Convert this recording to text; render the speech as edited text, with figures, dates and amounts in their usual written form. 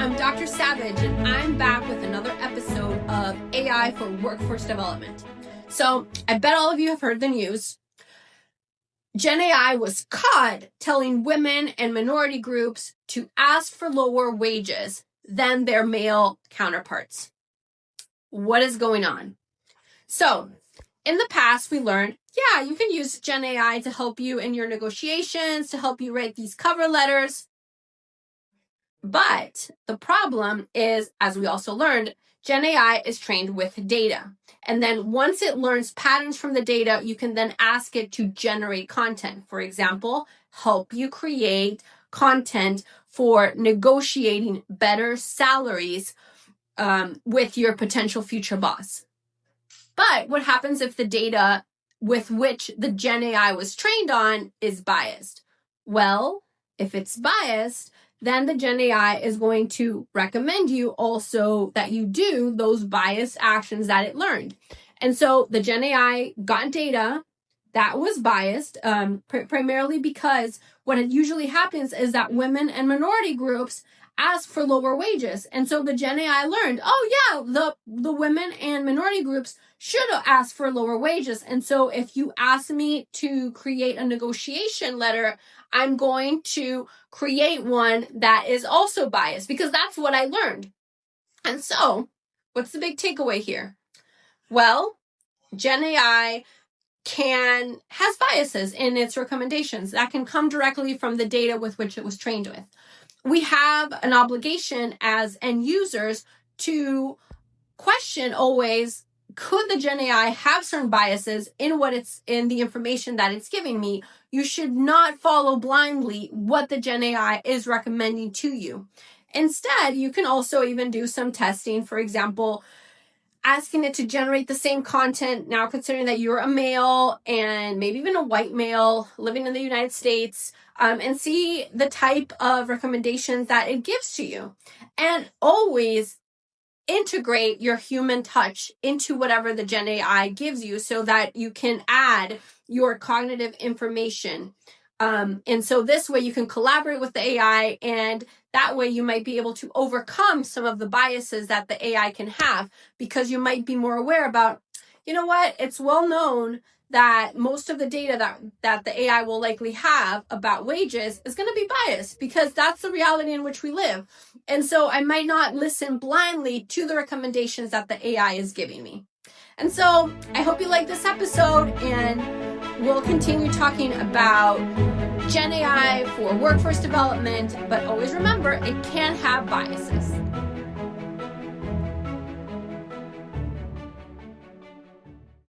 I'm Dr. Savage, and I'm back with another episode of AI for Workforce Development. So, I bet all of you have heard the news. Gen AI was caught telling women and minority groups to ask for lower wages than their male counterparts. What is going on? So, in the past, we learned, yeah, you can use Gen AI to help you in your negotiations, to help you write these cover letters. But the problem is, as we also learned, Gen AI is trained with data. And then once it learns patterns from the data, you can then ask it to generate content. For example, help you create content for negotiating better salaries with your potential future boss. But what happens if the data with which the Gen AI was trained on is biased? Well, if it's biased, then the Gen AI is going to recommend you also that you do those biased actions that it learned. And so the Gen AI got data that was biased, primarily because what usually happens is that women and minority groups ask for lower wages. And so the Gen AI learned, oh yeah, the women and minority groups should ask for lower wages. And so if you ask me to create a negotiation letter, I'm going to create one that is also biased because that's what I learned. And so what's the big takeaway here? Well, Gen AI has biases in its recommendations that can come directly from the data with which it was trained with. We have an obligation as end users to question always, could the Gen AI have certain biases in the information that it's giving me? You should not follow blindly what the Gen AI is recommending to you. Instead, you can also even do some testing. For example, asking it to generate the same content, now considering that you're a male and maybe even a white male living in the United States, and see the type of recommendations that it gives to you. And always integrate your human touch into whatever the Gen AI gives you so that you can add your cognitive information. And so this way you can collaborate with the AI, and that way you might be able to overcome some of the biases that the AI can have, because you might be more aware about, you know what, it's well known that most of the data that the AI will likely have about wages is going to be biased because that's the reality in which we live. And so I might not listen blindly to the recommendations that the AI is giving me. And so I hope you like this episode, and we'll continue talking about Gen AI for workforce development, but always remember it can have biases.